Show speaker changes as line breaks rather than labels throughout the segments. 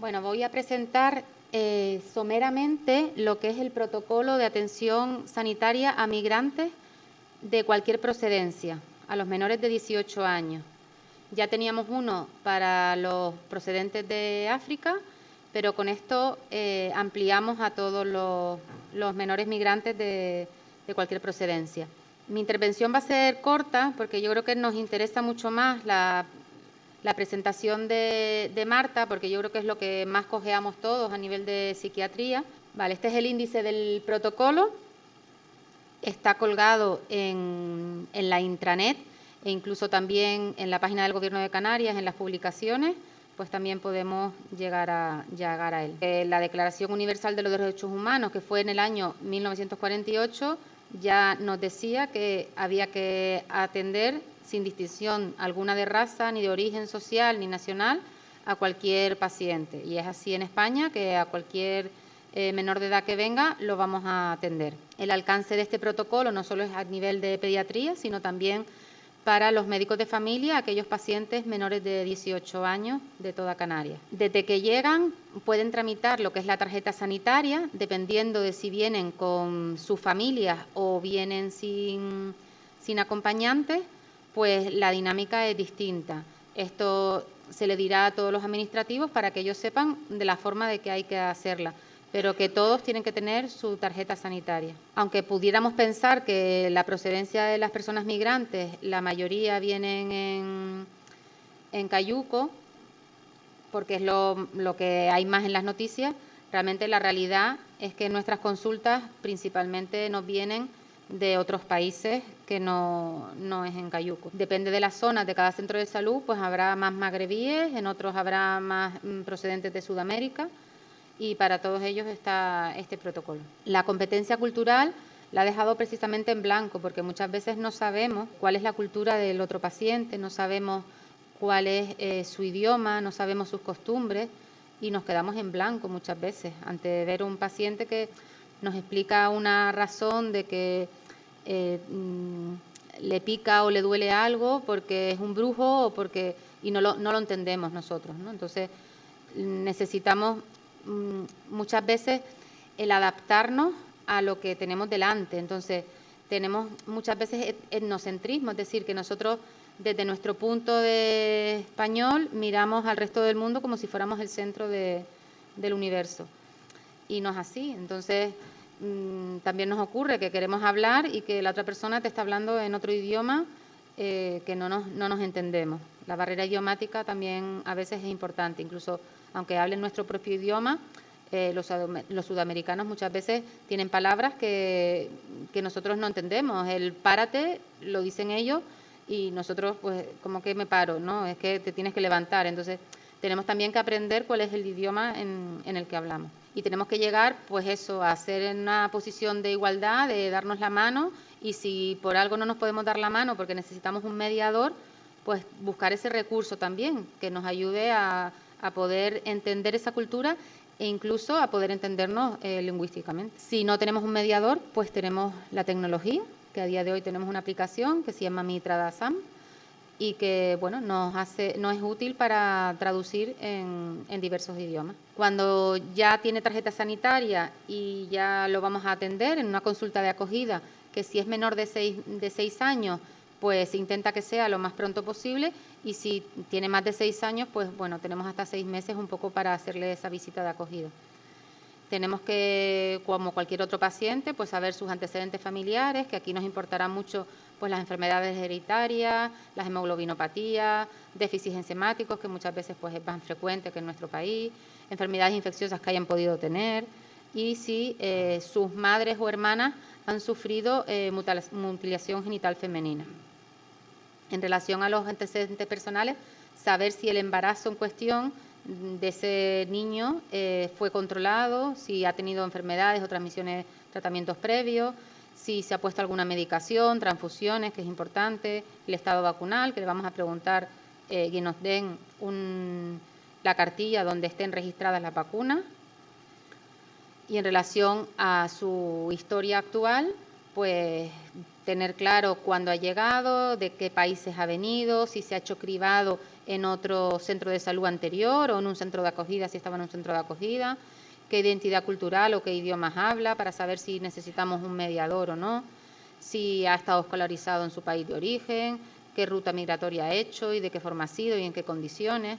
Bueno, voy a presentar someramente lo que es el protocolo de atención sanitaria a migrantes de cualquier procedencia, a los menores de 18 años. Ya teníamos uno para los procedentes de África, pero con esto ampliamos a todos los menores migrantes de cualquier procedencia. Mi intervención va a ser corta porque yo creo que nos interesa mucho más la presentación de Marta, porque yo creo que es lo que más cojeamos todos a nivel de psiquiatría. Vale, este es el índice del protocolo, está colgado en la intranet e incluso también en la página del Gobierno de Canarias, en las publicaciones, pues también podemos llegar a él. La Declaración Universal de los Derechos Humanos, que fue en el año 1948, ya nos decía que había que atender sin distinción alguna de raza, ni de origen social, ni nacional, a cualquier paciente. Y es así en España, que a cualquier menor de edad que venga, lo vamos a atender. El alcance de este protocolo no solo es a nivel de pediatría, sino también para los médicos de familia, aquellos pacientes menores de 18 años de toda Canarias. Desde que llegan pueden tramitar lo que es la tarjeta sanitaria, dependiendo de si vienen con sus familias o vienen sin acompañantes, pues la dinámica es distinta. Esto se le dirá a todos los administrativos para que ellos sepan de la forma de que hay que hacerla, pero que todos tienen que tener su tarjeta sanitaria. Aunque pudiéramos pensar que la procedencia de las personas migrantes, la mayoría vienen en cayuco, porque es lo que hay más en las noticias, realmente la realidad es que nuestras consultas principalmente nos vienen de otros países que no es en cayuco. Depende de las zonas de cada centro de salud, pues habrá más magrebíes, en otros habrá más procedentes de Sudamérica, y para todos ellos está este protocolo. La competencia cultural la ha dejado precisamente en blanco, porque muchas veces no sabemos cuál es la cultura del otro paciente, no sabemos cuál es su idioma, no sabemos sus costumbres y nos quedamos en blanco muchas veces ante ver un paciente que nos explica una razón de que le pica o le duele algo porque es un brujo o porque y no lo entendemos nosotros, ¿no? Entonces necesitamos muchas veces el adaptarnos a lo que tenemos delante. Entonces tenemos muchas veces etnocentrismo, es decir, que nosotros desde nuestro punto de español miramos al resto del mundo como si fuéramos el centro del universo. Y no es así. Entonces también nos ocurre que queremos hablar y que la otra persona te está hablando en otro idioma que no nos entendemos. La barrera idiomática también a veces es importante, incluso aunque hablen nuestro propio idioma, los sudamericanos muchas veces tienen palabras que nosotros no entendemos. El párate lo dicen ellos y nosotros pues como que me paro, ¿no? Es que te tienes que levantar. Entonces tenemos también que aprender cuál es el idioma en el que hablamos. Y tenemos que llegar, pues eso, a ser en una posición de igualdad, de darnos la mano, y si por algo no nos podemos dar la mano porque necesitamos un mediador, pues buscar ese recurso también que nos ayude a poder entender esa cultura e incluso a poder entendernos lingüísticamente. Si no tenemos un mediador, pues tenemos la tecnología, que a día de hoy tenemos una aplicación que se llama Mitradasam y que bueno, nos es útil para traducir en diversos idiomas. Cuando ya tiene tarjeta sanitaria y ya lo vamos a atender en una consulta de acogida, que si es menor de 6 años, pues se intenta que sea lo más pronto posible, y si tiene más de 6 años, pues bueno, tenemos hasta 6 meses un poco para hacerle esa visita de acogida. Tenemos que, como cualquier otro paciente, pues saber sus antecedentes familiares, que aquí nos importará mucho pues las enfermedades hereditarias, las hemoglobinopatías, déficits enzimáticos, que muchas veces pues es más frecuente que en nuestro país, enfermedades infecciosas que hayan podido tener, y si sus madres o hermanas han sufrido mutilación genital femenina. En relación a los antecedentes personales, saber si el embarazo en cuestión de ese niño fue controlado, si ha tenido enfermedades o transmisiones, tratamientos previos, si se ha puesto alguna medicación, transfusiones, que es importante, el estado vacunal, que le vamos a preguntar que nos den la cartilla donde estén registradas las vacunas. Y en relación a su historia actual, pues tener claro cuándo ha llegado, de qué países ha venido, si se ha hecho cribado en otro centro de salud anterior o en un centro de acogida, si estaba en un centro de acogida, qué identidad cultural o qué idiomas habla para saber si necesitamos un mediador o no, si ha estado escolarizado en su país de origen, qué ruta migratoria ha hecho y de qué forma ha sido y en qué condiciones,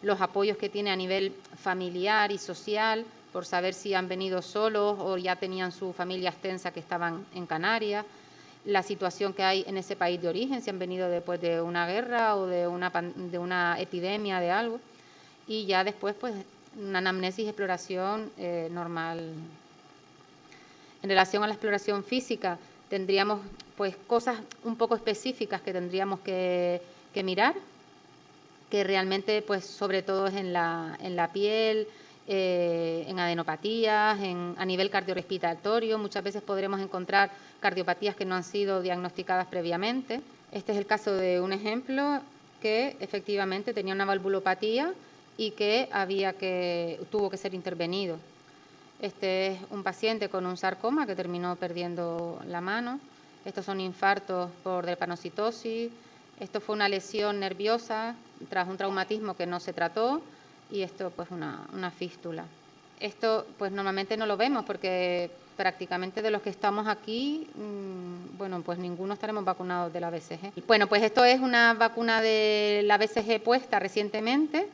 los apoyos que tiene a nivel familiar y social, por saber si han venido solos o ya tenían su familia extensa que estaban en Canarias, la situación que hay en ese país de origen, si han venido después de una guerra o de una epidemia de algo, y ya después pues una anamnesis y exploración normal. En relación a la exploración física, tendríamos pues cosas un poco específicas que tendríamos que mirar, que realmente pues sobre todo es en la piel, en adenopatías, a nivel cardiorrespiratorio. Muchas veces podremos encontrar cardiopatías que no han sido diagnosticadas previamente. Este es el caso de un ejemplo que efectivamente tenía una valvulopatía y que tuvo que ser intervenido. Este es un paciente con un sarcoma que terminó perdiendo la mano. Estos son infartos por drepanocitosis. Esto fue una lesión nerviosa tras un traumatismo que no se trató y esto pues una fístula. Esto pues normalmente no lo vemos porque prácticamente de los que estamos aquí, bueno, pues ninguno estaremos vacunados de la BCG. Bueno, pues esto es una vacuna de la BCG puesta recientemente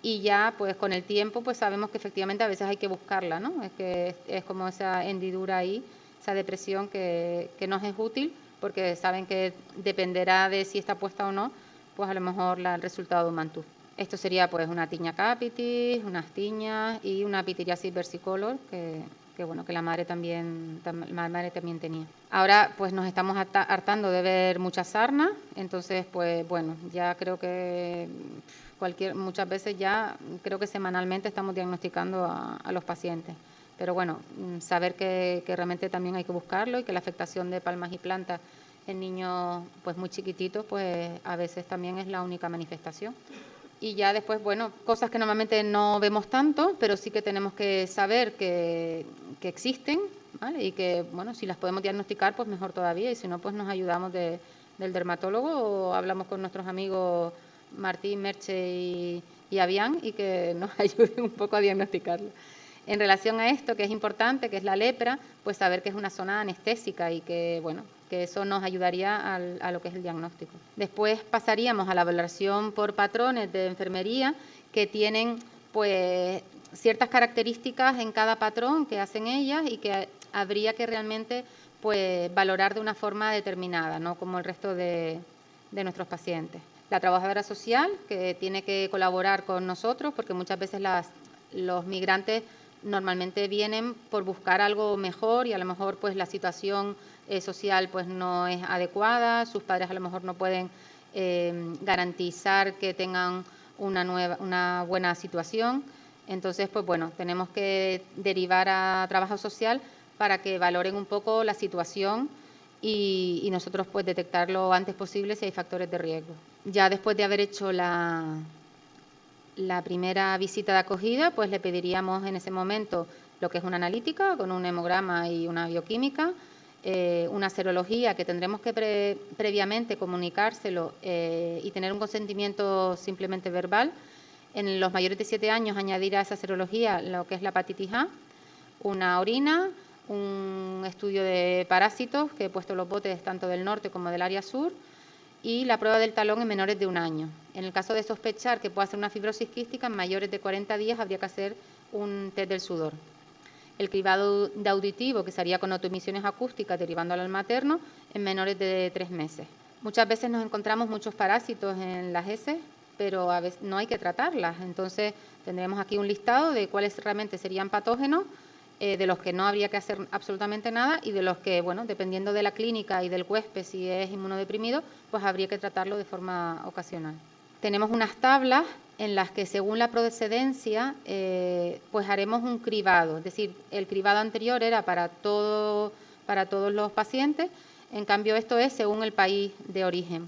y ya pues con el tiempo pues sabemos que efectivamente a veces hay que buscarla, ¿no? Es que es como esa hendidura ahí, esa depresión que nos es útil porque saben que dependerá de si está puesta o no, pues a lo mejor el resultado de un mantú. Esto sería pues una tiña capitis, unas tiñas y una pitiriasis versicolor que bueno, que la madre también tenía. Ahora pues nos estamos hartando de ver muchas sarnas, entonces pues bueno, ya creo que muchas veces ya creo que semanalmente estamos diagnosticando a los pacientes. Pero bueno, saber que realmente también hay que buscarlo y que la afectación de palmas y plantas en niños pues muy chiquititos pues a veces también es la única manifestación. Y ya después, bueno, cosas que normalmente no vemos tanto, pero sí que tenemos que saber que existen, ¿vale? Y que, bueno, si las podemos diagnosticar, pues mejor todavía. Y si no, pues nos ayudamos del dermatólogo o hablamos con nuestros amigos Martín, Merche y Avián y que nos ayuden un poco a diagnosticarlo. En relación a esto, que es importante, que es la lepra, pues saber que es una zona anestésica y que, bueno, que eso nos ayudaría a lo que es el diagnóstico. Después pasaríamos a la valoración por patrones de enfermería que tienen, pues, ciertas características en cada patrón que hacen ellas y que habría que realmente, pues, valorar de una forma determinada, no como el resto de nuestros pacientes. La trabajadora social, que tiene que colaborar con nosotros, porque muchas veces los migrantes normalmente vienen por buscar algo mejor y a lo mejor pues la situación social pues no es adecuada, sus padres a lo mejor no pueden garantizar que tengan una buena situación. Entonces, pues bueno, tenemos que derivar a trabajo social para que valoren un poco la situación y nosotros pues detectar lo antes posible si hay factores de riesgo. Ya después de haber hecho la primera visita de acogida, pues le pediríamos en ese momento lo que es una analítica con un hemograma y una bioquímica, una serología que tendremos que previamente comunicárselo y tener un consentimiento simplemente verbal. En los mayores de 7 años añadir a esa serología lo que es la hepatitis A, una orina, un estudio de parásitos que he puesto los botes tanto del norte como del área sur, y la prueba del talón en menores de 1 año. En el caso de sospechar que pueda ser una fibrosis quística, en mayores de 40 días habría que hacer un test del sudor. El cribado de auditivo, que se haría con autoemisiones acústicas derivando al materno, en menores de 3 meses. Muchas veces nos encontramos muchos parásitos en las heces, pero a veces no hay que tratarlas. Entonces, tendremos aquí un listado de cuáles realmente serían patógenos, de los que no habría que hacer absolutamente nada y de los que, bueno, dependiendo de la clínica y del huésped, si es inmunodeprimido, pues habría que tratarlo de forma ocasional. Tenemos unas tablas en las que según la procedencia, pues haremos un cribado, es decir, el cribado anterior era para todos los pacientes, en cambio esto es según el país de origen.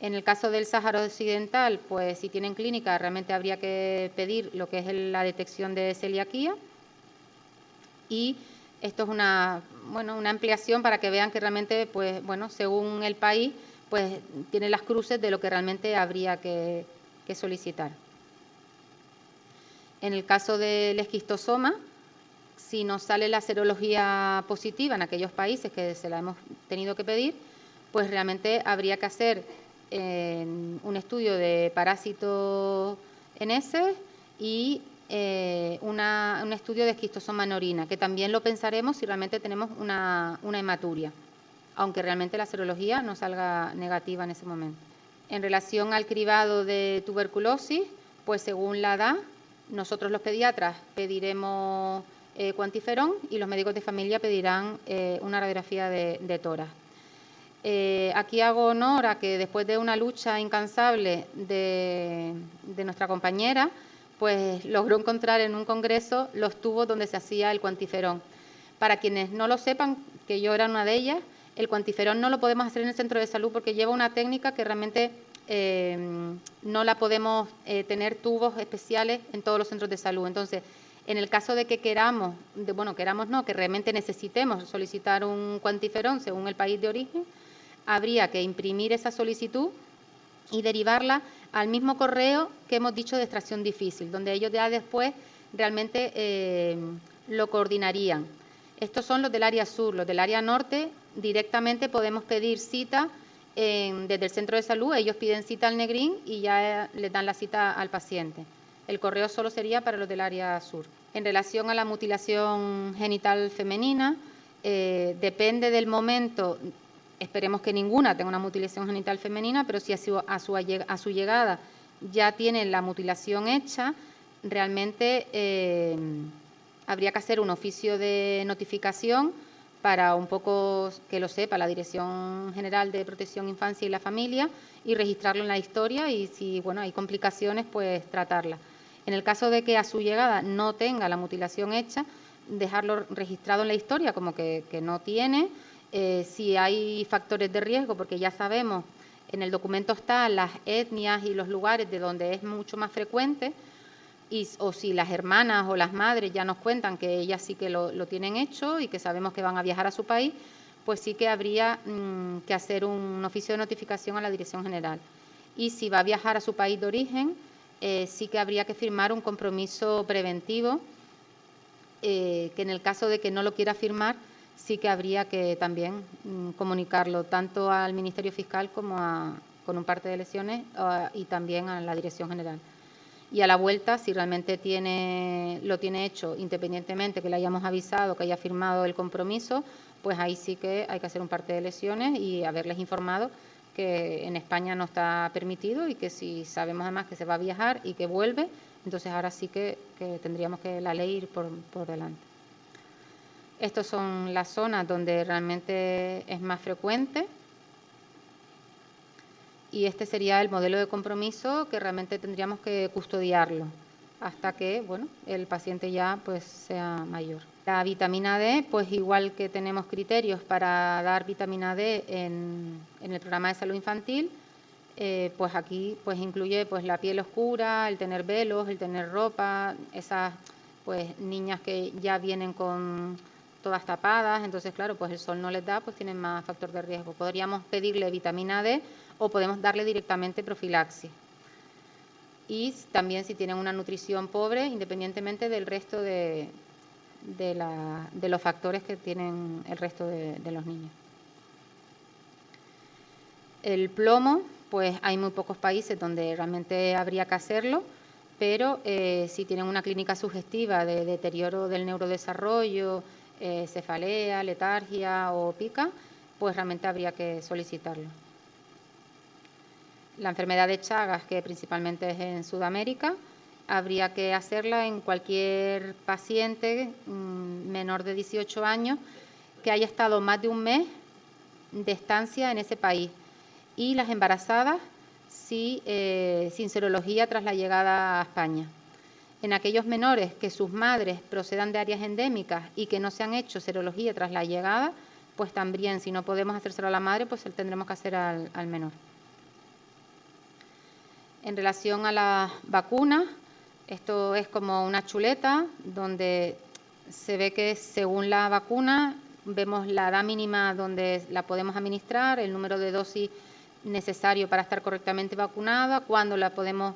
En el caso del Sáhara Occidental, pues si tienen clínica realmente habría que pedir lo que es la detección de celiaquía y Esto es una ampliación para que vean que realmente, pues, según el país, pues tiene las cruces de lo que realmente habría que solicitar. En el caso del esquistosoma, si nos sale la serología positiva en aquellos países que se la hemos tenido que pedir, pues realmente habría que hacer un estudio de parásitos en heces y un estudio de esquistosoma en orina, que también lo pensaremos si realmente tenemos una hematuria, aunque realmente la serología no salga negativa en ese momento. En relación al cribado de tuberculosis, pues según la edad, nosotros los pediatras pediremos cuantiferón y los médicos de familia pedirán una radiografía de tórax. Aquí hago honor a que después de una lucha incansable de nuestra compañera, pues logró encontrar en un congreso los tubos donde se hacía el cuantiferón. Para quienes no lo sepan, que yo era una de ellas, el cuantiferón no lo podemos hacer en el centro de salud porque lleva una técnica que realmente no la podemos tener tubos especiales en todos los centros de salud. Entonces, en el caso de que queramos que realmente necesitemos solicitar un cuantiferón según el país de origen, habría que imprimir esa solicitud y derivarla al mismo correo que hemos dicho de extracción difícil, donde ellos ya después realmente lo coordinarían. Estos son los del área sur. Los del área norte directamente podemos pedir cita desde el centro de salud. Ellos piden cita al Negrín y ya les dan la cita al paciente. El correo solo sería para los del área sur. En relación a la mutilación genital femenina, depende del momento. Esperemos que ninguna tenga una mutilación genital femenina, pero si a su llegada ya tienen la mutilación hecha, realmente habría que hacer un oficio de notificación para un poco que lo sepa la Dirección General de Protección Infancia y la Familia y registrarlo en la historia y si hay complicaciones, pues tratarlas. En el caso de que a su llegada no tenga la mutilación hecha, dejarlo registrado en la historia como que no tiene. Si hay factores de riesgo, porque ya sabemos, en el documento están las etnias y los lugares de donde es mucho más frecuente, o si las hermanas o las madres ya nos cuentan que ellas sí que lo tienen hecho y que sabemos que van a viajar a su país, pues sí que habría que hacer un oficio de notificación a la Dirección General. Y si va a viajar a su país de origen, sí que habría que firmar un compromiso preventivo, que en el caso de que no lo quiera firmar, sí que habría que también comunicarlo tanto al Ministerio Fiscal como con un parte de lesiones y también a la Dirección General. Y a la vuelta, si realmente lo tiene hecho, independientemente que le hayamos avisado, que haya firmado el compromiso, pues ahí sí que hay que hacer un parte de lesiones y haberles informado que en España no está permitido y que si sabemos además que se va a viajar y que vuelve, entonces ahora sí que tendríamos que la ley ir por delante. Estas son las zonas donde realmente es más frecuente. Y este sería el modelo de compromiso que realmente tendríamos que custodiarlo hasta que el paciente ya pues sea mayor. La vitamina D, pues igual que tenemos criterios para dar vitamina D en el programa de salud infantil, pues aquí pues incluye pues la piel oscura, el tener velos, el tener ropa, esas pues niñas que ya vienen con todas tapadas, entonces claro, pues el sol no les da, pues tienen más factor de riesgo. Podríamos pedirle vitamina D o podemos darle directamente profilaxis. Y también si tienen una nutrición pobre, independientemente del resto de los factores que tienen el resto de los niños. El plomo, pues hay muy pocos países donde realmente habría que hacerlo, pero si tienen una clínica sugestiva de deterioro del neurodesarrollo, cefalea, letargia o pica, pues realmente habría que solicitarlo. La enfermedad de Chagas, que principalmente es en Sudamérica, habría que hacerla en cualquier paciente menor de 18 años que haya estado más de un mes de estancia en ese país. Y las embarazadas sin serología tras la llegada a España. En aquellos menores que sus madres procedan de áreas endémicas y que no se han hecho serología tras la llegada, pues también, si no podemos hacérselo a la madre, pues tendremos que hacer al menor. En relación a las vacunas, esto es como una chuleta donde se ve que según la vacuna vemos la edad mínima donde la podemos administrar, el número de dosis necesario para estar correctamente vacunada, cuándo la podemos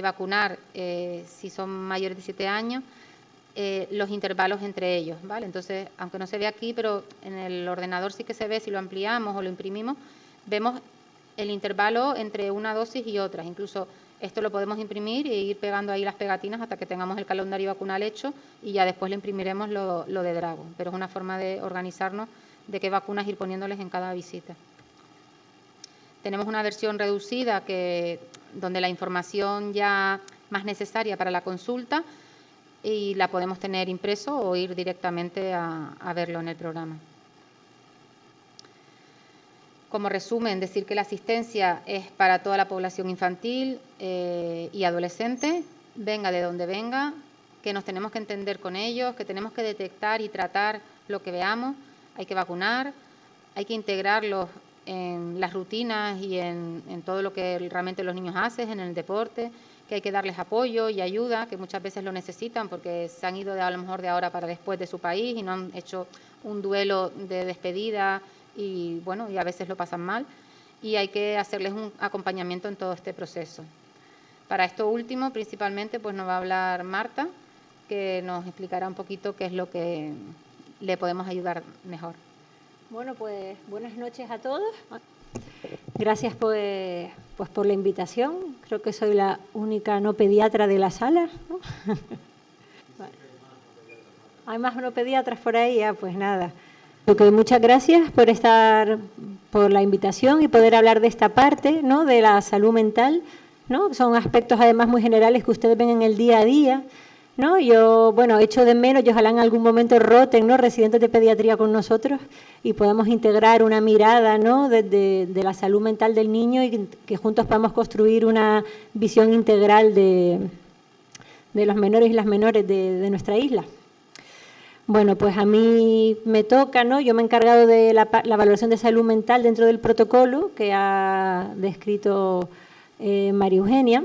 vacunar si son mayores de 7 años, los intervalos entre ellos, ¿vale? Entonces, aunque no se ve aquí, pero en el ordenador sí que se ve, si lo ampliamos o lo imprimimos, vemos el intervalo entre una dosis y otra. Incluso esto lo podemos imprimir e ir pegando ahí las pegatinas hasta que tengamos el calendario vacunal hecho y ya después le imprimiremos lo de Dragon. Pero es una forma de organizarnos de qué vacunas ir poniéndoles en cada visita. Tenemos una versión reducida donde la información ya más necesaria para la consulta y la podemos tener impreso o ir directamente a verlo en el programa. Como resumen, decir que la asistencia es para toda la población infantil y adolescente, venga de donde venga, que nos tenemos que entender con ellos, que tenemos que detectar y tratar lo que veamos, hay que vacunar, hay que integrarlos en las rutinas y en todo lo que realmente los niños hacen, en el deporte, que hay que darles apoyo y ayuda, que muchas veces lo necesitan porque se han ido a lo mejor de ahora para después de su país y no han hecho un duelo de despedida y bueno, y a veces lo pasan mal y hay que hacerles un acompañamiento en todo este proceso. Para esto último, principalmente, pues nos va a hablar Marta, que nos explicará un poquito qué es lo que le podemos ayudar mejor.
Bueno, pues buenas noches a todos. Gracias pues por la invitación. Creo que soy la única no pediatra de la sala, ¿no? Vale. Hay más no pediatras por ahí, pues nada. Muchas gracias por la invitación y poder hablar de esta parte, ¿no?, de la salud mental, ¿no? Son aspectos además muy generales que ustedes ven en el día a día, ¿no? Yo, bueno, echo de menos, y ojalá en algún momento roten, ¿no?, residentes de pediatría con nosotros y podamos integrar una mirada, ¿no?, de la salud mental del niño y que juntos podamos construir una visión integral de los menores y las menores de nuestra isla. Bueno, pues a mí me toca, ¿no? Yo me he encargado de la valoración de salud mental dentro del protocolo que ha descrito María Eugenia.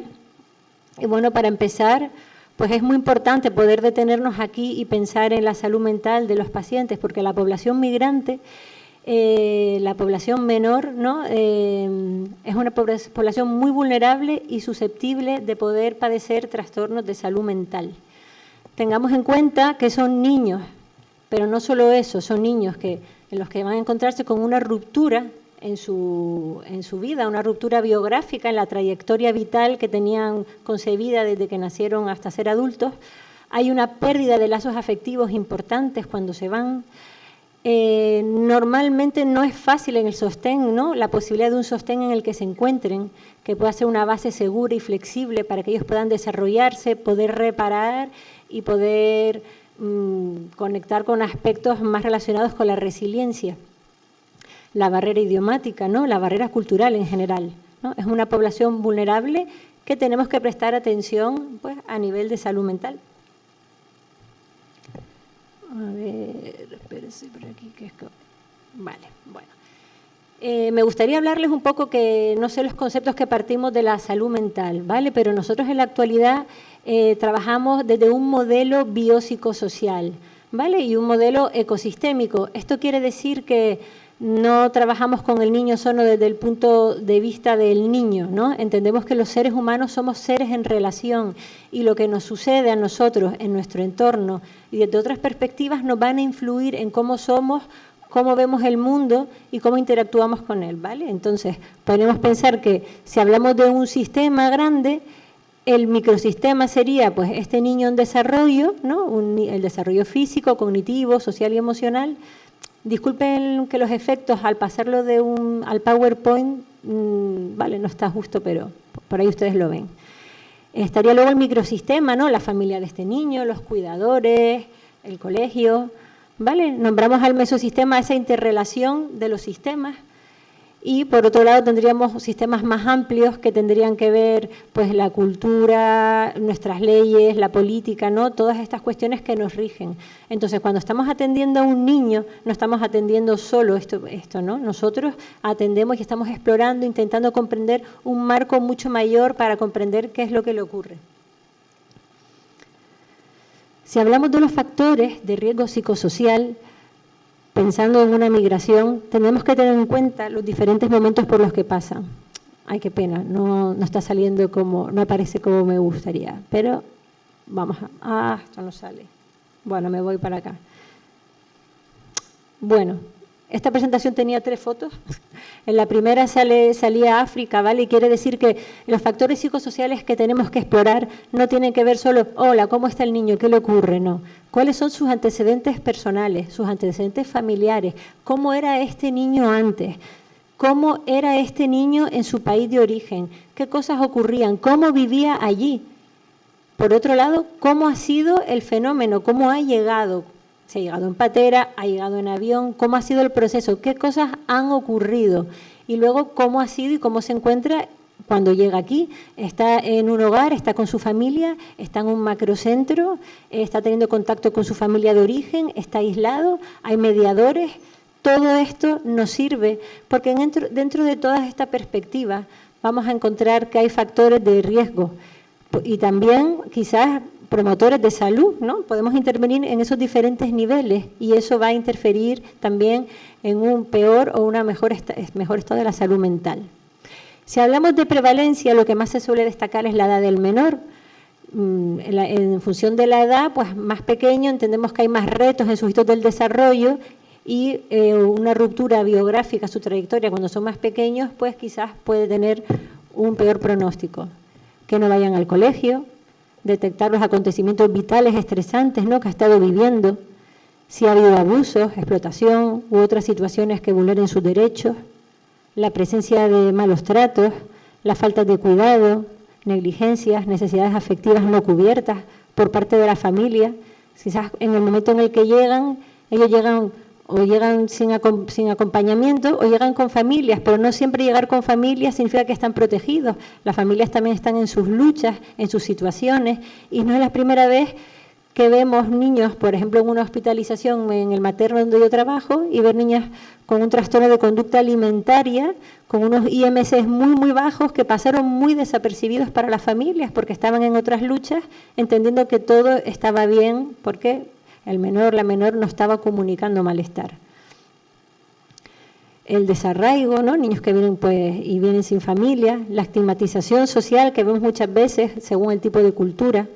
Y bueno, para empezar, pues es muy importante poder detenernos aquí y pensar en la salud mental de los pacientes, porque la población migrante, la población menor, ¿no?, es una población muy vulnerable y susceptible de poder padecer trastornos de salud mental. Tengamos en cuenta que son niños, pero no solo eso, son niños en los que van a encontrarse con una ruptura en su vida, una ruptura biográfica en la trayectoria vital que tenían concebida desde que nacieron hasta ser adultos. Hay una pérdida de lazos afectivos importantes cuando se van. Normalmente no es fácil en el sostén, ¿no?, la posibilidad de un sostén en el que se encuentren, que pueda ser una base segura y flexible para que ellos puedan desarrollarse, poder reparar y poder conectar con aspectos más relacionados con la resiliencia. La barrera idiomática, ¿no?, la barrera cultural en general, ¿no? Es una población vulnerable que tenemos que prestar atención, pues, a nivel de salud mental. A ver, espérense por aquí que es que... Vale, bueno. Me gustaría hablarles un poco que no sé los conceptos que partimos de la salud mental, ¿vale? Pero nosotros en la actualidad trabajamos desde un modelo biopsicosocial, ¿vale? Y un modelo ecosistémico. Esto quiere decir que no trabajamos con el niño solo desde el punto de vista del niño, ¿no? Entendemos que los seres humanos somos seres en relación y lo que nos sucede a nosotros en nuestro entorno y desde otras perspectivas nos van a influir en cómo somos, cómo vemos el mundo y cómo interactuamos con él, ¿vale? Entonces, podemos pensar que si hablamos de un sistema grande, el microsistema sería pues este niño en desarrollo, ¿no?, el desarrollo físico, cognitivo, social y emocional. Disculpen que los efectos al pasarlo al PowerPoint, vale, no está justo, pero por ahí ustedes lo ven. Estaría luego el microsistema, ¿no?, la familia de este niño, los cuidadores, el colegio, ¿vale? Nombramos al mesosistema esa interrelación de los sistemas. Y por otro lado tendríamos sistemas más amplios que tendrían que ver pues la cultura, nuestras leyes, la política, ¿no?, todas estas cuestiones que nos rigen. Entonces, cuando estamos atendiendo a un niño, no estamos atendiendo solo esto, ¿no? Nosotros atendemos y estamos explorando, intentando comprender un marco mucho mayor para comprender qué es lo que le ocurre. Si hablamos de los factores de riesgo psicosocial, pensando en una migración, tenemos que tener en cuenta los diferentes momentos por los que pasan. Ay, qué pena, no está saliendo como, no aparece como me gustaría, pero vamos a... esto no sale. Bueno, me voy para acá. Bueno, esta presentación tenía 3 fotos. En la primera salía África, ¿vale? Y quiere decir que los factores psicosociales que tenemos que explorar no tienen que ver solo, hola, ¿cómo está el niño? ¿Qué le ocurre? No. ¿Cuáles son sus antecedentes personales, sus antecedentes familiares? ¿Cómo era este niño antes? ¿Cómo era este niño en su país de origen? ¿Qué cosas ocurrían? ¿Cómo vivía allí? Por otro lado, ¿cómo ha sido el fenómeno? ¿Cómo ha llegado? ¿Se ha llegado en patera? ¿Ha llegado en avión? ¿Cómo ha sido el proceso? ¿Qué cosas han ocurrido? Y luego, ¿cómo ha sido y cómo se encuentra cuando llega aquí? ¿Está en un hogar? ¿Está con su familia? ¿Está en un macrocentro? ¿Está teniendo contacto con su familia de origen? ¿Está aislado? ¿Hay mediadores? Todo esto nos sirve porque dentro de toda esta perspectiva vamos a encontrar que hay factores de riesgo y también quizás promotores de salud, ¿no? Podemos intervenir en esos diferentes niveles y eso va a interferir también en un peor o una mejor estado de la salud mental. Si hablamos de prevalencia, lo que más se suele destacar es la edad del menor. En función de la edad, pues más pequeño, entendemos que hay más retos en sus hitos del desarrollo y una ruptura biográfica, su trayectoria cuando son más pequeños, pues quizás puede tener un peor pronóstico. Que no vayan al colegio, detectar los acontecimientos vitales estresantes, ¿no?, que ha estado viviendo, si ha habido abusos, explotación u otras situaciones que vulneren sus derechos, la presencia de malos tratos, la falta de cuidado, negligencias, necesidades afectivas no cubiertas por parte de la familia. Quizás en el momento en el que llegan, ellos llegan o llegan sin acompañamiento o llegan con familias, pero no siempre llegar con familias significa que están protegidos. Las familias también están en sus luchas, en sus situaciones, y no es la primera vez que vemos niños, por ejemplo, en una hospitalización en el materno donde yo trabajo, y ver niñas con un trastorno de conducta alimentaria, con unos IMC muy bajos que pasaron muy desapercibidos para las familias porque estaban en otras luchas, entendiendo que todo estaba bien porque el menor, la menor no estaba comunicando malestar. El desarraigo, ¿no?, niños que vienen y vienen sin familia, la estigmatización social que vemos muchas veces según el tipo de cultura.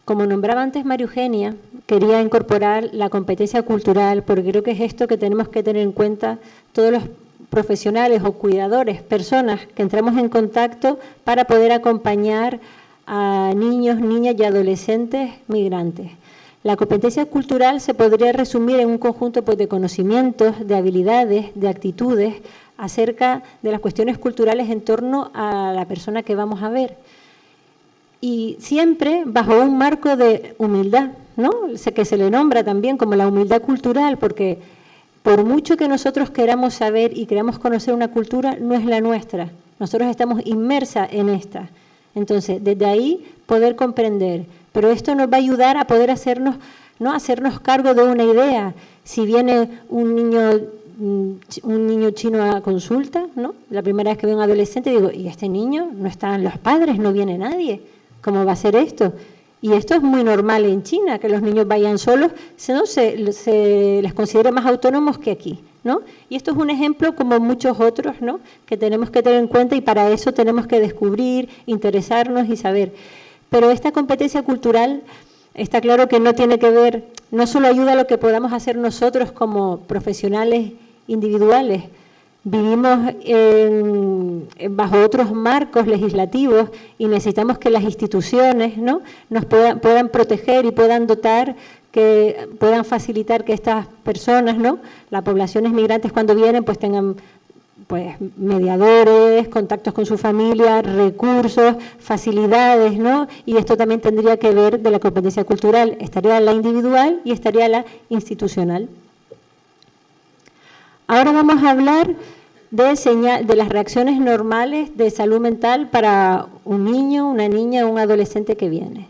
Como nombraba antes María Eugenia, quería incorporar la competencia cultural porque creo que es esto que tenemos que tener en cuenta todos los profesionales o cuidadores, personas que entramos en contacto para poder acompañar a niños, niñas y adolescentes migrantes. La competencia cultural se podría resumir en un conjunto pues, de conocimientos, de habilidades, de actitudes acerca de las cuestiones culturales en torno a la persona que vamos a ver. Y siempre bajo un marco de humildad, ¿no?, que se le nombra también como la humildad cultural, porque por mucho que nosotros queramos saber y queramos conocer una cultura, no es la nuestra. Nosotros estamos inmersas en esta. Entonces, desde ahí poder comprender. Pero esto nos va a ayudar a poder hacernos cargo de una idea. Si viene un niño chino a consulta, ¿no?, la primera vez que veo a un adolescente digo, ¿y este niño? No están los padres, no viene nadie. ¿Cómo va a ser esto? Y esto es muy normal en China, que los niños vayan solos, se les considera más autónomos que aquí, ¿no? Y esto es un ejemplo como muchos otros, ¿no?, que tenemos que tener en cuenta y para eso tenemos que descubrir, interesarnos y saber. Pero esta competencia cultural está claro que no tiene que ver, no solo ayuda a lo que podamos hacer nosotros como profesionales individuales. Vivimos bajo otros marcos legislativos y necesitamos que las instituciones, ¿no?, nos puedan proteger y puedan dotar, que puedan facilitar que estas personas, ¿no?, las poblaciones migrantes cuando vienen, pues tengan pues mediadores, contactos con su familia, recursos, facilidades, ¿no? Y esto también tendría que ver de la competencia cultural. Estaría la individual y estaría la institucional. Ahora vamos a hablar de las reacciones normales de salud mental para un niño, una niña o un adolescente que viene.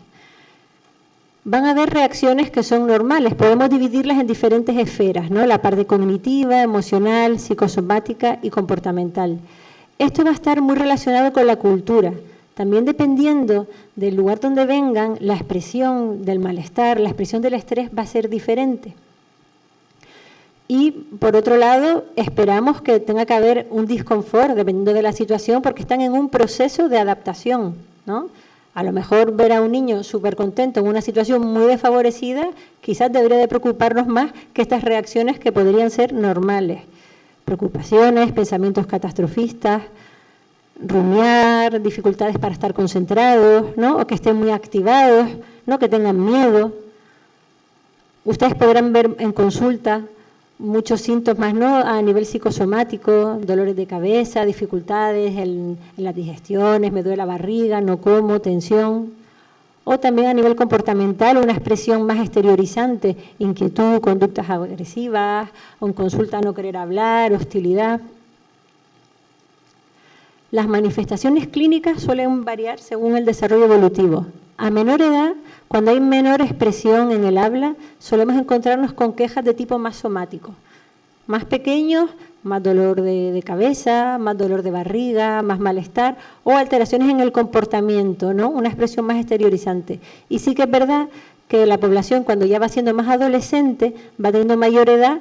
Van a haber reacciones que son normales, podemos dividirlas en diferentes esferas, ¿no?, la parte cognitiva, emocional, psicosomática y comportamental. Esto va a estar muy relacionado con la cultura. También dependiendo del lugar donde vengan, la expresión del malestar, la expresión del estrés va a ser diferente. Y, por otro lado, esperamos que tenga que haber un disconfort, dependiendo de la situación, porque están en un proceso de adaptación, ¿no? A lo mejor ver a un niño súper contento en una situación muy desfavorecida, quizás debería de preocuparnos más que estas reacciones que podrían ser normales. Preocupaciones, pensamientos catastrofistas, rumiar, dificultades para estar concentrados, ¿no? O que estén muy activados, ¿no? Que tengan miedo. Ustedes podrán ver en consulta muchos síntomas, ¿no? A nivel psicosomático, dolores de cabeza, dificultades en las digestiones, me duele la barriga, no como, tensión. O también a nivel comportamental, una expresión más exteriorizante, inquietud, conductas agresivas, o en consulta no querer hablar, hostilidad. Las manifestaciones clínicas suelen variar según el desarrollo evolutivo. A menor edad, cuando hay menor expresión en el habla, solemos encontrarnos con quejas de tipo más somático. Más pequeños, más dolor de cabeza, más dolor de barriga, más malestar o alteraciones en el comportamiento, ¿no? Una expresión más exteriorizante. Y sí que es verdad que la población, cuando ya va siendo más adolescente, va teniendo mayor edad,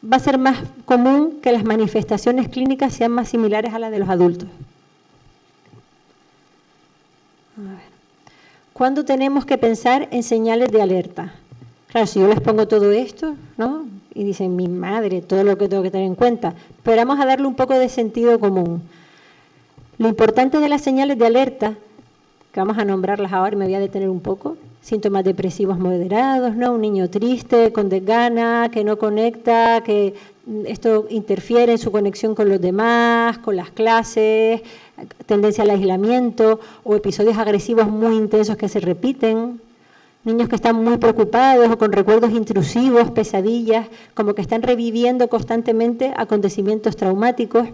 va a ser más común que las manifestaciones clínicas sean más similares a las de los adultos. A ver. ¿Cuándo tenemos que pensar en señales de alerta? Claro, si yo les pongo todo esto, ¿no? Y dicen, mi madre, todo lo que tengo que tener en cuenta. Pero vamos a darle un poco de sentido común. Lo importante de las señales de alerta, que vamos a nombrarlas ahora y me voy a detener un poco, síntomas depresivos moderados, ¿no? Un niño triste, con desgana, que no conecta, que esto interfiere en su conexión con los demás, con las clases, tendencia al aislamiento o episodios agresivos muy intensos que se repiten. Niños que están muy preocupados o con recuerdos intrusivos, pesadillas, como que están reviviendo constantemente acontecimientos traumáticos.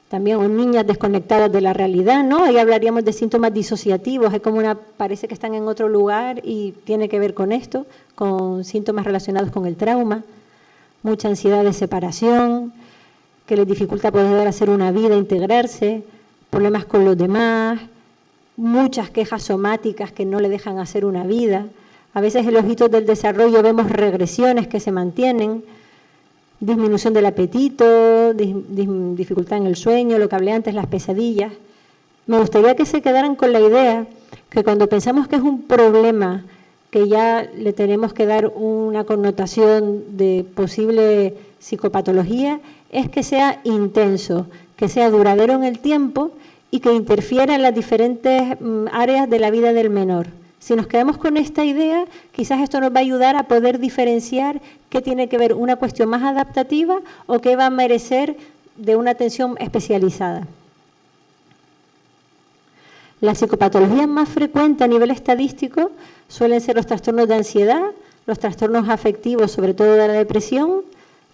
También niñas desconectadas de la realidad, ¿no? Ahí hablaríamos de síntomas disociativos, es como parece que están en otro lugar y tiene que ver con esto, con síntomas relacionados con el trauma. Mucha ansiedad de separación, que les dificulta poder hacer una vida, integrarse, problemas con los demás, muchas quejas somáticas que no le dejan hacer una vida. A veces en los hitos del desarrollo vemos regresiones que se mantienen, disminución del apetito, dificultad en el sueño, lo que hablé antes, las pesadillas. Me gustaría que se quedaran con la idea que cuando pensamos que es un problema que ya le tenemos que dar una connotación de posible psicopatología, es que sea intenso, que sea duradero en el tiempo y que interfiera en las diferentes áreas de la vida del menor. Si nos quedamos con esta idea, quizás esto nos va a ayudar a poder diferenciar qué tiene que ver una cuestión más adaptativa o qué va a merecer de una atención especializada. Las psicopatologías más frecuentes a nivel estadístico suelen ser los trastornos de ansiedad, los trastornos afectivos, sobre todo de la depresión,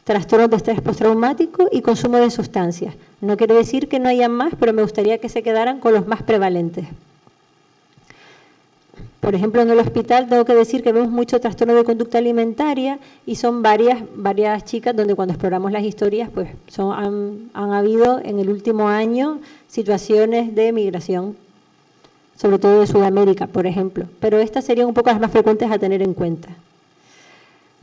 trastornos de estrés postraumático y consumo de sustancias. No quiere decir que no haya más, pero me gustaría que se quedaran con los más prevalentes. Por ejemplo, en el hospital tengo que decir que vemos mucho trastorno de conducta alimentaria y son varias chicas donde cuando exploramos las historias pues han habido en el último año situaciones de migración, sobre todo de Sudamérica, por ejemplo. Pero estas serían un poco las más frecuentes a tener en cuenta.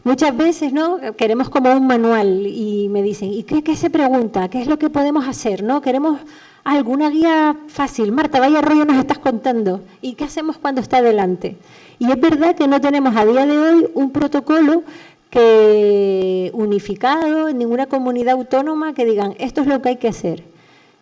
Muchas veces, ¿no? Queremos como un manual y me dicen, ¿y qué se pregunta? ¿Qué es lo que podemos hacer? ¿No? Queremos alguna guía fácil. Marta, vaya rollo nos estás contando. ¿Y qué hacemos cuando está delante? Y es verdad que no tenemos a día de hoy un protocolo que unificado en ninguna comunidad autónoma que digan, esto es lo que hay que hacer.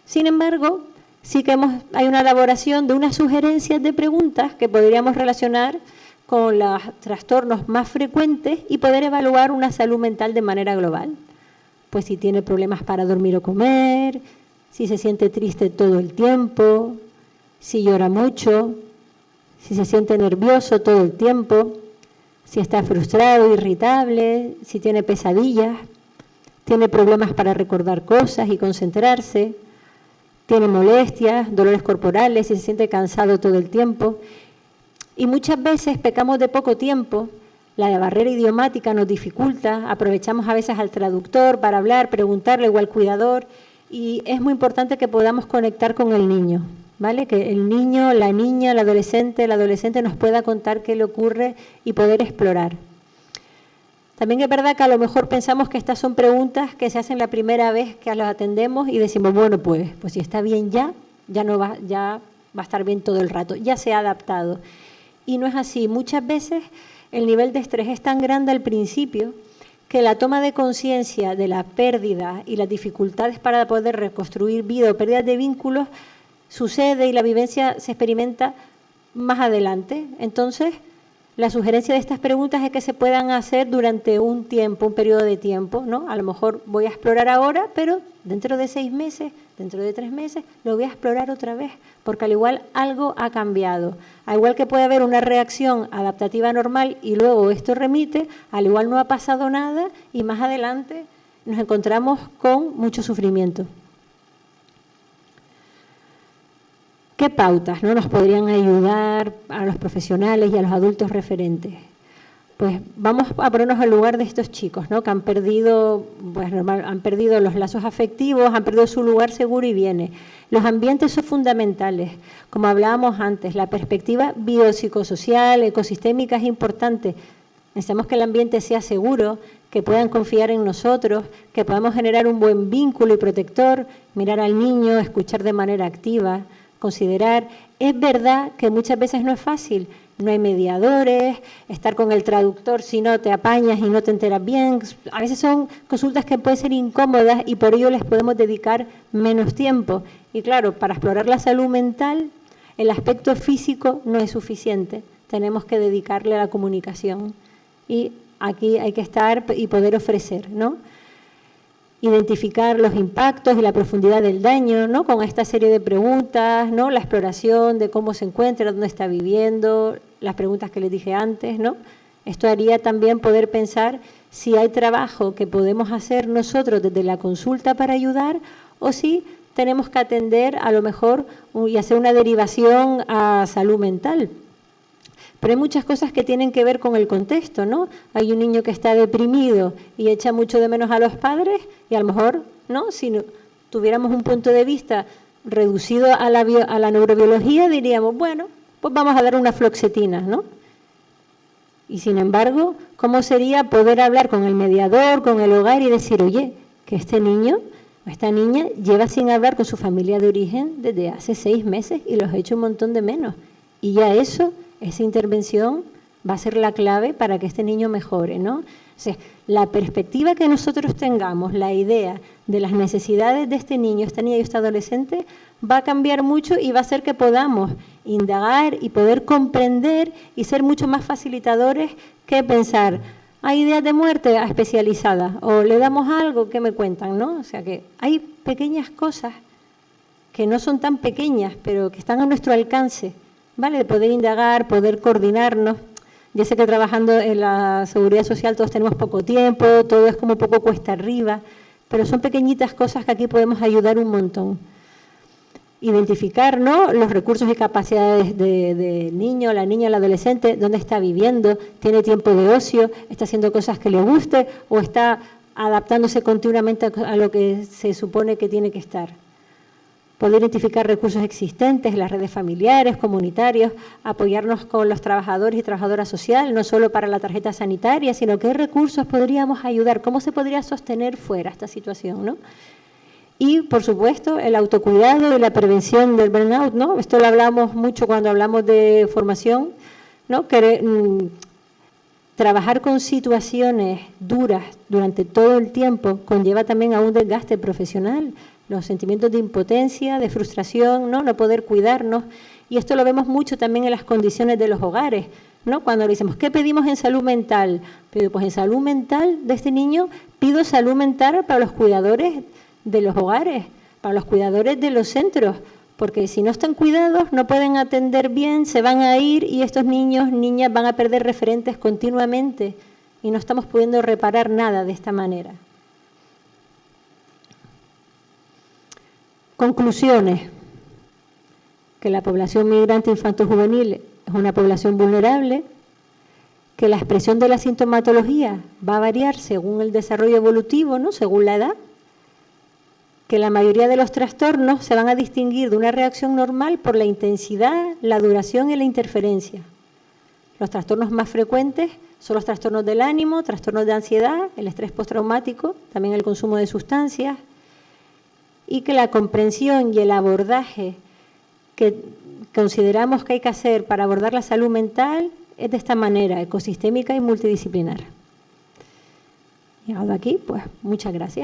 Sin embargo, sí que hay una elaboración de unas sugerencias de preguntas que podríamos relacionar con los trastornos más frecuentes y poder evaluar una salud mental de manera global. Pues si tiene problemas para dormir o comer, si se siente triste todo el tiempo, si llora mucho, si se siente nervioso todo el tiempo, si está frustrado, irritable, si tiene pesadillas, tiene problemas para recordar cosas y concentrarse, tiene molestias, dolores corporales, si se siente cansado todo el tiempo. Y muchas veces pecamos de poco tiempo, la barrera idiomática nos dificulta, aprovechamos a veces al traductor para hablar, preguntarle o al cuidador, y es muy importante que podamos conectar con el niño, ¿vale? Que el niño, la niña, el adolescente nos pueda contar qué le ocurre y poder explorar. También es verdad que a lo mejor pensamos que estas son preguntas que se hacen la primera vez que las atendemos y decimos, bueno, pues si está bien ya va a estar bien todo el rato, ya se ha adaptado. Y no es así. Muchas veces el nivel de estrés es tan grande al principio que la toma de conciencia de la pérdida y las dificultades para poder reconstruir vida o pérdidas de vínculos sucede y la vivencia se experimenta más adelante. Entonces, la sugerencia de estas preguntas es que se puedan hacer durante un tiempo, un periodo de tiempo, ¿no? A lo mejor voy a explorar ahora, pero dentro de 6 meses, dentro de 3 meses, lo voy a explorar otra vez, porque al igual algo ha cambiado. Al igual que puede haber una reacción adaptativa normal y luego esto remite, al igual no ha pasado nada y más adelante nos encontramos con mucho sufrimiento. ¿Qué pautas, ¿no?, nos podrían ayudar a los profesionales y a los adultos referentes? Pues vamos a ponernos al lugar de estos chicos, ¿no?, que han perdido, han perdido los lazos afectivos, han perdido su lugar seguro y viene. Los ambientes son fundamentales. Como hablábamos antes, la perspectiva biopsicosocial, ecosistémica es importante. Necesitamos que el ambiente sea seguro, que puedan confiar en nosotros, que podamos generar un buen vínculo y protector, mirar al niño, escuchar de manera activa, considerar. Es verdad que muchas veces no es fácil, no hay mediadores, estar con el traductor si no te apañas y no te enteras bien. A veces son consultas que pueden ser incómodas y por ello les podemos dedicar menos tiempo. Y claro, para explorar la salud mental, el aspecto físico no es suficiente. Tenemos que dedicarle a la comunicación. Y aquí hay que estar y poder ofrecer, ¿no? Identificar los impactos y la profundidad del daño, ¿no?, con esta serie de preguntas, ¿no?, la exploración de cómo se encuentra, dónde está viviendo, las preguntas que les dije antes, ¿no? Esto haría también poder pensar si hay trabajo que podemos hacer nosotros desde la consulta para ayudar o si tenemos que atender a lo mejor y hacer una derivación a salud mental. Pero hay muchas cosas que tienen que ver con el contexto, ¿no? Hay un niño que está deprimido y echa mucho de menos a los padres y a lo mejor, ¿no?, si tuviéramos un punto de vista reducido a la neurobiología, diríamos, bueno, pues vamos a dar una fluoxetina, ¿no? Y sin embargo, ¿cómo sería poder hablar con el mediador, con el hogar y decir, oye, que este niño o esta niña lleva sin hablar con su familia de origen desde hace 6 meses y los ha hecho un montón de menos? Y ya esa intervención va a ser la clave para que este niño mejore, ¿no? O sea, la perspectiva que nosotros tengamos, la idea de las necesidades de este niño, esta niña y este adolescente, va a cambiar mucho y va a hacer que podamos indagar y poder comprender y ser mucho más facilitadores que pensar, hay ideas de muerte especializadas o le damos algo, ¿qué me cuentan?, ¿no? O sea, que hay pequeñas cosas que no son tan pequeñas, pero que están a nuestro alcance, ¿vale? De poder indagar, poder coordinarnos. Ya sé que trabajando en la seguridad social todos tenemos poco tiempo, todo es como un poco cuesta arriba, pero son pequeñitas cosas que aquí podemos ayudar un montón. Identificar, ¿no?, los recursos y capacidades del niño, la niña, el adolescente, dónde está viviendo, tiene tiempo de ocio, está haciendo cosas que le guste o está adaptándose continuamente a lo que se supone que tiene que estar. Poder identificar recursos existentes en las redes familiares, comunitarios, apoyarnos con los trabajadores y trabajadoras sociales, no solo para la tarjeta sanitaria, sino qué recursos podríamos ayudar, cómo se podría sostener fuera esta situación, ¿no? Y, por supuesto, el autocuidado y la prevención del burnout, ¿no? Esto lo hablamos mucho cuando hablamos de formación, ¿no? Trabajar con situaciones duras durante todo el tiempo conlleva también a un desgaste profesional, los sentimientos de impotencia, de frustración, ¿no?, no poder cuidarnos. Y esto lo vemos mucho también en las condiciones de los hogares, ¿no? Cuando le decimos, ¿qué pedimos en salud mental? Pues en salud mental de este niño pido salud mental para los cuidadores de los hogares, para los cuidadores de los centros, porque si no están cuidados no pueden atender bien, se van a ir y estos niños, niñas van a perder referentes continuamente y no estamos pudiendo reparar nada de esta manera. Conclusiones. Que la población migrante infanto-juvenil es una población vulnerable, que la expresión de la sintomatología va a variar según el desarrollo evolutivo, ¿no?, según la edad, que la mayoría de los trastornos se van a distinguir de una reacción normal por la intensidad, la duración y la interferencia. Los trastornos más frecuentes son los trastornos del ánimo, trastornos de ansiedad, el estrés postraumático, también el consumo de sustancias, y que la comprensión y el abordaje que consideramos que hay que hacer para abordar la salud mental es de esta manera, ecosistémica y multidisciplinar. Llegado aquí, pues muchas gracias.